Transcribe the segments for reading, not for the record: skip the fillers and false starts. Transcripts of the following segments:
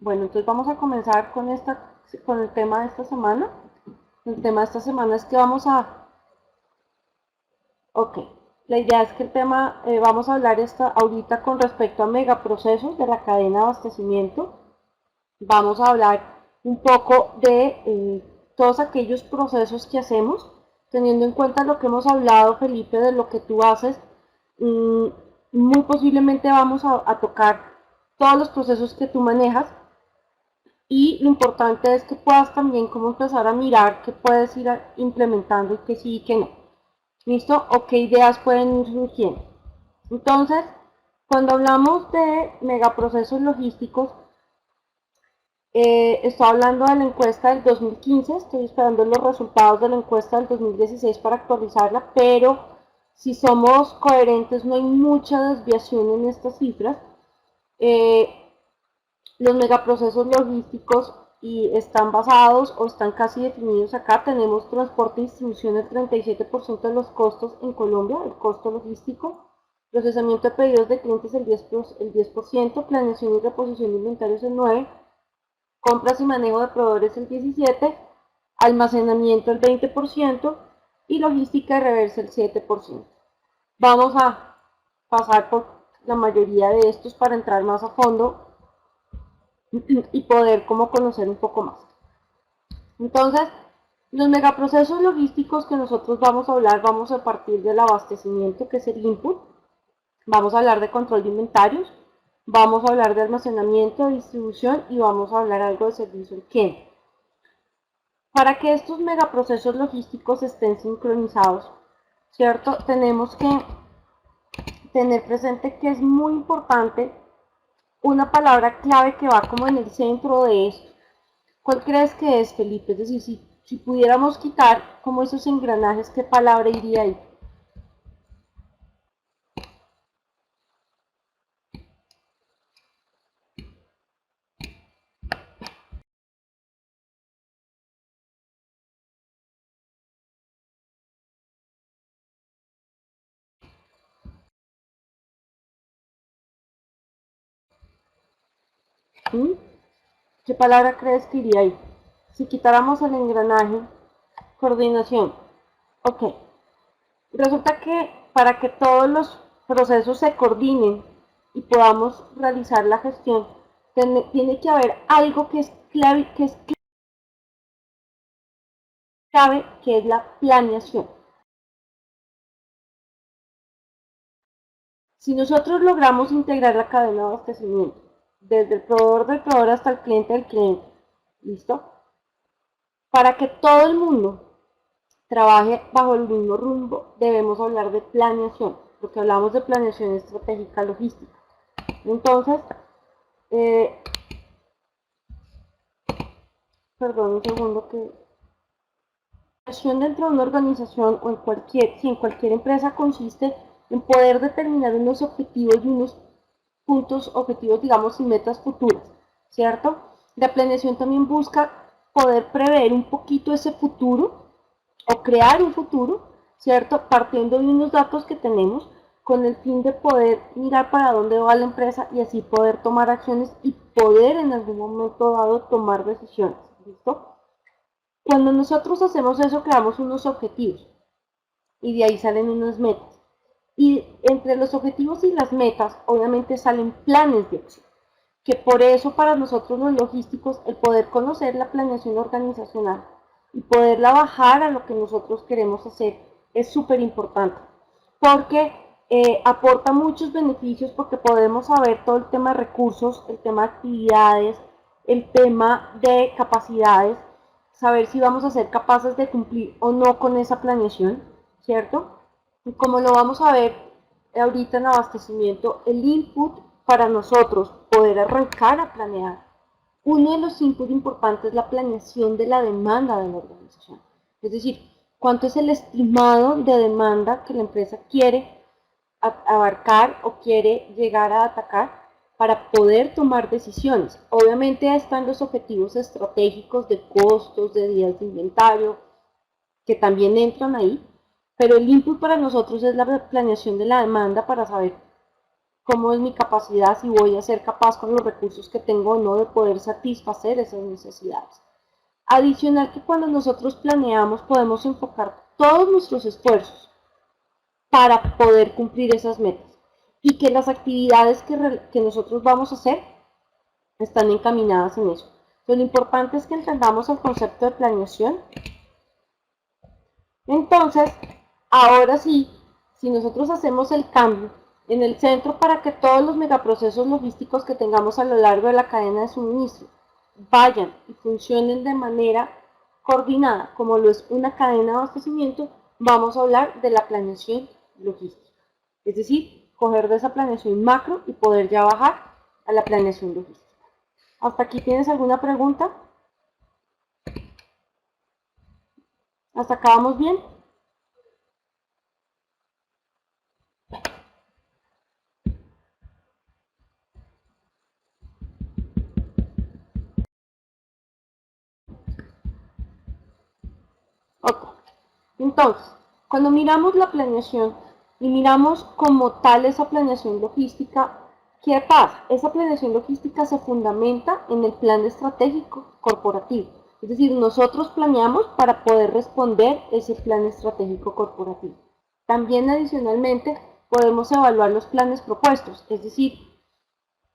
Bueno, entonces vamos a comenzar con el tema de esta semana. El tema de esta semana es que ok, la idea es que vamos a hablar ahorita con respecto a megaprocesos de la cadena de abastecimiento. Vamos a hablar un poco de todos aquellos procesos que hacemos, teniendo en cuenta lo que hemos hablado, Felipe, de lo que tú haces. mm, Muy posiblemente vamos a tocar todos los procesos que tú manejas y lo importante es que puedas también como empezar a mirar qué puedes ir implementando y qué sí y qué no. ¿Listo? O qué ideas pueden ir surgiendo. Entonces, cuando hablamos de megaprocesos logísticos, estoy hablando de la encuesta del 2015, estoy esperando los resultados de la encuesta del 2016 para actualizarla, pero si somos coherentes no hay mucha desviación en estas cifras. Eh, los megaprocesos logísticos y están basados o están casi definidos acá. Tenemos transporte y distribución el 37% de los costos en Colombia, el costo logístico, procesamiento de pedidos de clientes el 10%, planeación y reposición de inventarios el 9%, compras y manejo de proveedores el 17%, almacenamiento el 20% y logística y reversa el 7%. Vamos a pasar por la mayoría de estos para entrar más a fondo y poder como conocer un poco más. Entonces, los megaprocesos logísticos que nosotros vamos a hablar, vamos a partir del abastecimiento, que es el input, vamos a hablar de control de inventarios, vamos a hablar de almacenamiento, de distribución y vamos a hablar algo de servicio al cliente. Para que estos megaprocesos logísticos estén sincronizados, ¿cierto? Tenemos que tener presente que es muy importante una palabra clave que va como en el centro de esto. ¿Cuál crees que es, Felipe? Es decir, si pudiéramos quitar como esos engranajes, ¿qué palabra iría ahí? ¿Mm? ¿Qué palabra crees que iría ahí? Si quitáramos el engranaje, coordinación. Ok. Resulta que para que todos los procesos se coordinen y podamos realizar la gestión, tiene que haber algo que es la planeación. Si nosotros logramos integrar la cadena de abastecimiento, desde el proveedor del proveedor hasta el cliente del cliente, ¿listo? Para que todo el mundo trabaje bajo el mismo rumbo, debemos hablar de planeación, porque hablamos de planeación estratégica logística. Entonces, eh, perdón un segundo que... La planeación dentro de una organización o en cualquier empresa consiste en poder determinar unos objetivos y unos puntos objetivos, digamos, y metas futuras, ¿cierto? La planeación también busca poder prever un poquito ese futuro o crear un futuro, ¿cierto? Partiendo de unos datos que tenemos con el fin de poder mirar para dónde va la empresa y así poder tomar acciones y poder en algún momento dado tomar decisiones, ¿listo? Cuando nosotros hacemos eso, creamos unos objetivos y de ahí salen unas metas. Y entre los objetivos y las metas, obviamente salen planes de acción, que por eso para nosotros los logísticos el poder conocer la planeación organizacional y poderla bajar a lo que nosotros queremos hacer es súper importante, porque aporta muchos beneficios porque podemos saber todo el tema de recursos, el tema de actividades, el tema de capacidades, saber si vamos a ser capaces de cumplir o no con esa planeación, ¿cierto? Y como lo vamos a ver ahorita en abastecimiento, el input para nosotros poder arrancar a planear, uno de los inputs importantes es la planeación de la demanda de la organización. Es decir, cuánto es el estimado de demanda que la empresa quiere abarcar o quiere llegar a atacar para poder tomar decisiones. Obviamente están los objetivos estratégicos de costos, de días de inventario, que también entran ahí, pero el input para nosotros es la planeación de la demanda para saber cómo es mi capacidad, si voy a ser capaz con los recursos que tengo o no de poder satisfacer esas necesidades. Adicional que cuando nosotros planeamos podemos enfocar todos nuestros esfuerzos para poder cumplir esas metas y que las actividades que nosotros vamos a hacer están encaminadas en eso. Entonces, lo importante es que entendamos el concepto de planeación. Entonces, ahora sí, si nosotros hacemos el cambio en el centro para que todos los megaprocesos logísticos que tengamos a lo largo de la cadena de suministro vayan y funcionen de manera coordinada, como lo es una cadena de abastecimiento, vamos a hablar de la planeación logística. Es decir, coger de esa planeación macro y poder ya bajar a la planeación logística. ¿Hasta aquí tienes alguna pregunta? ¿Hasta acá vamos bien? Ok. Entonces, cuando miramos la planeación y miramos como tal esa planeación logística, ¿qué pasa? Esa planeación logística se fundamenta en el plan estratégico corporativo. Es decir, nosotros planeamos para poder responder ese plan estratégico corporativo. También adicionalmente podemos evaluar los planes propuestos, es decir,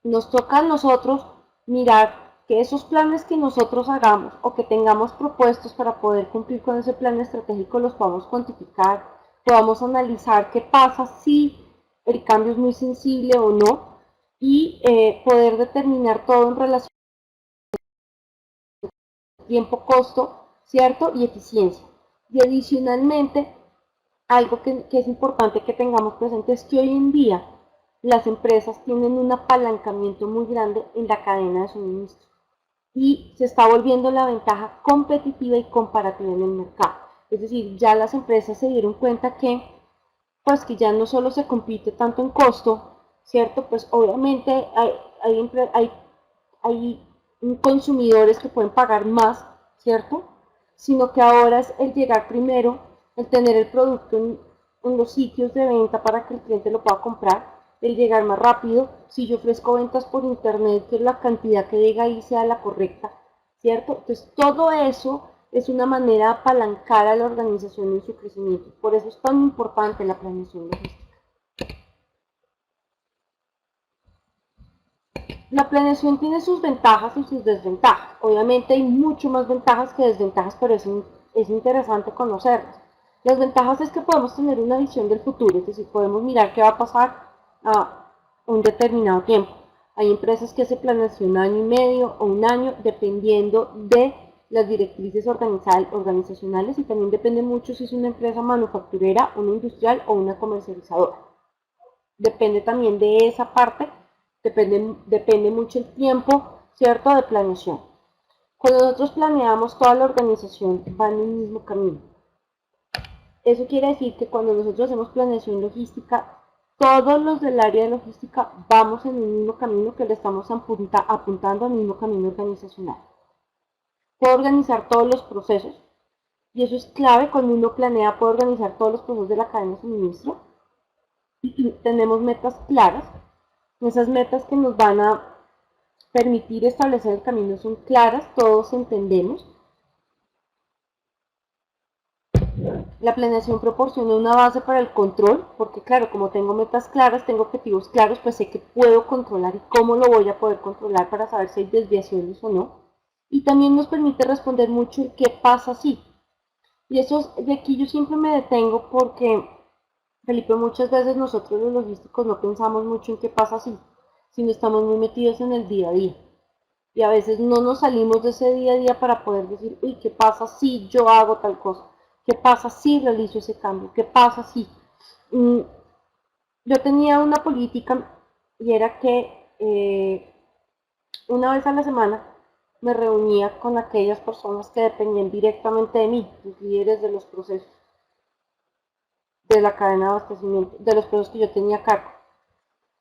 nos toca a nosotros mirar que esos planes que nosotros hagamos o que tengamos propuestos para poder cumplir con ese plan estratégico los podamos cuantificar, podamos analizar qué pasa si el cambio es muy sensible o no y poder determinar todo en relación a tiempo, costo, ¿cierto? Y eficiencia. Y adicionalmente, algo que es importante que tengamos presente es que hoy en día las empresas tienen un apalancamiento muy grande en la cadena de suministro y se está volviendo la ventaja competitiva y comparativa en el mercado. Es decir, ya las empresas se dieron cuenta que, pues, que ya no solo se compite tanto en costo, ¿cierto? Pues obviamente hay consumidores que pueden pagar más, ¿cierto? Sino que ahora es el llegar primero, el tener el producto en los sitios de venta para que el cliente lo pueda comprar, el llegar más rápido, si yo ofrezco ventas por internet, que la cantidad que llega ahí sea la correcta, ¿cierto? Entonces todo eso es una manera de apalancar a la organización en su crecimiento. Por eso es tan importante la planeación logística. La planeación tiene sus ventajas y sus desventajas. Obviamente hay mucho más ventajas que desventajas, pero es interesante conocerlas. Las ventajas es que podemos tener una visión del futuro, es decir, podemos mirar qué va a pasar a un determinado tiempo. Hay empresas que se planean un año y medio o un año, dependiendo de las directrices organizacionales, y también depende mucho si es una empresa manufacturera, una industrial o una comercializadora. Depende también de esa parte, depende mucho el tiempo, ¿cierto?, de planeación. Cuando nosotros planeamos, toda la organización va en el mismo camino. Eso quiere decir que cuando nosotros hacemos planeación logística, todos los del área de logística vamos en el mismo camino, que le estamos apuntando al mismo camino organizacional. Puedo organizar todos los procesos, y eso es clave. Cuando uno planea, puede organizar todos los procesos de la cadena de suministro. Y tenemos metas claras. Esas metas que nos van a permitir establecer el camino son claras, todos entendemos. La planeación proporciona una base para el control, porque claro, como tengo metas claras, tengo objetivos claros, pues sé que puedo controlar y cómo lo voy a poder controlar para saber si hay desviaciones o no. Y también nos permite responder mucho el qué pasa si. Y eso, de aquí yo siempre me detengo porque, Felipe, muchas veces nosotros los logísticos no pensamos mucho en qué pasa si, sino estamos muy metidos en el día a día. Y a veces no nos salimos de ese día a día para poder decir, uy, ¿qué pasa si yo hago tal cosa? ¿Qué pasa si realizo ese cambio? ¿Qué pasa si? Yo tenía una política, y era que una vez a la semana me reunía con aquellas personas que dependían directamente de mí, los líderes de los procesos, de la cadena de abastecimiento, de los procesos que yo tenía a cargo.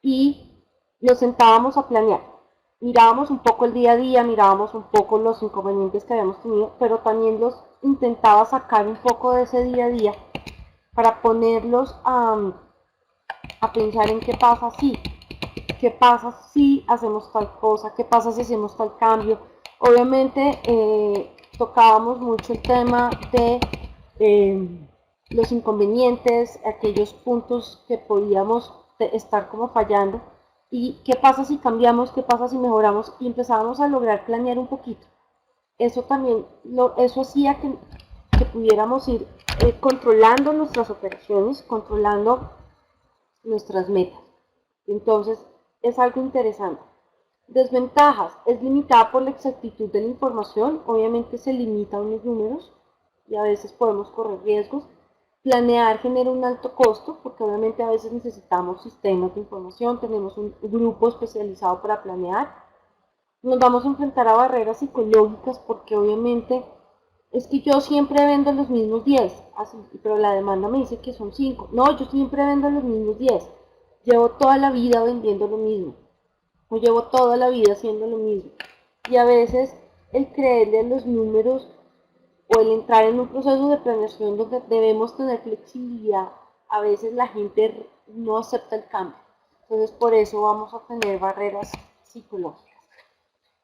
Y nos sentábamos a planear. Mirábamos un poco el día a día, mirábamos un poco los inconvenientes que habíamos tenido, pero también los intentaba sacar un poco de ese día a día para ponerlos a pensar en qué pasa si. ¿qué pasa si hacemos tal cosa? ¿Qué pasa si hacemos tal cambio? Obviamente tocábamos mucho el tema de los inconvenientes, aquellos puntos que podíamos estar como fallando, y qué pasa si cambiamos, qué pasa si mejoramos, y empezábamos a lograr planear un poquito. Eso también, eso hacía que pudiéramos ir controlando nuestras operaciones, controlando nuestras metas. Entonces, es algo interesante. Desventajas: es limitada por la exactitud de la información, obviamente se limita a unos números y a veces podemos correr riesgos. Planear genera un alto costo, porque obviamente a veces necesitamos sistemas de información, tenemos un grupo especializado para planear. Nos vamos a enfrentar a barreras psicológicas, porque obviamente es que yo siempre vendo los mismos 10, así, pero la demanda me dice que son 5. No, yo siempre vendo los mismos 10. Llevo toda la vida vendiendo lo mismo. O llevo toda la vida haciendo lo mismo. Y a veces el creerle a los números o el entrar en un proceso de planeación donde debemos tener flexibilidad, a veces la gente no acepta el cambio. Entonces por eso vamos a tener barreras psicológicas.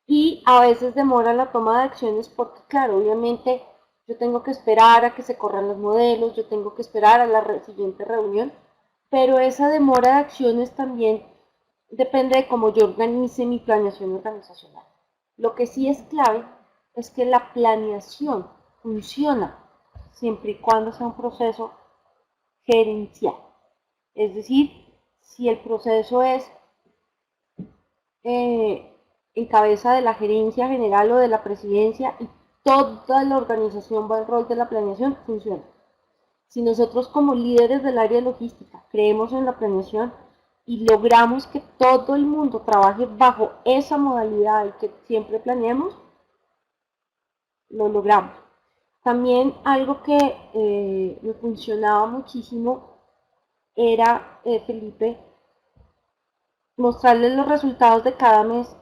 Y a veces demora la toma de acciones porque, claro, obviamente yo tengo que esperar a que se corran los modelos, yo tengo que esperar a la siguiente reunión, pero esa demora de acciones también depende de cómo yo organice mi planeación organizacional. Lo que sí es clave es que la planeación funciona siempre y cuando sea un proceso gerencial. Es decir, si el proceso es en cabeza de la gerencia general o de la presidencia y toda la organización va al rol de la planeación, funciona. Si nosotros como líderes del área de logística creemos en la planeación y logramos que todo el mundo trabaje bajo esa modalidad y que siempre planeemos, lo logramos. También algo que me funcionaba muchísimo era, Felipe, mostrarles los resultados de cada mes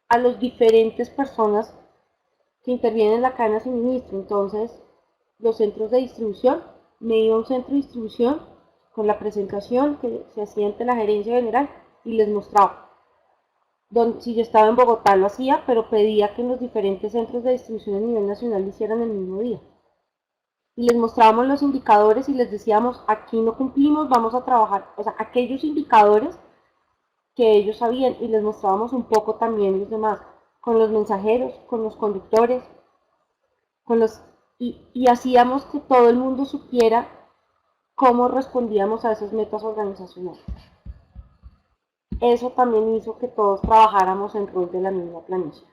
a las diferentes personas que intervienen en la cadena de suministro. Entonces, los centros de distribución, me iba a un centro de distribución con la presentación que se hacía ante la gerencia general y les mostraba. Si yo estaba en Bogotá lo hacía, pero pedía que en los diferentes centros de distribución a nivel nacional lo hicieran el mismo día. Y les mostrábamos los indicadores y les decíamos, aquí no cumplimos, vamos a trabajar, o sea, aquellos indicadores que ellos sabían, y les mostrábamos un poco también los demás, con los mensajeros, con los conductores, y hacíamos que todo el mundo supiera cómo respondíamos a esas metas organizacionales. Eso también hizo que todos trabajáramos en rol de la misma planeación.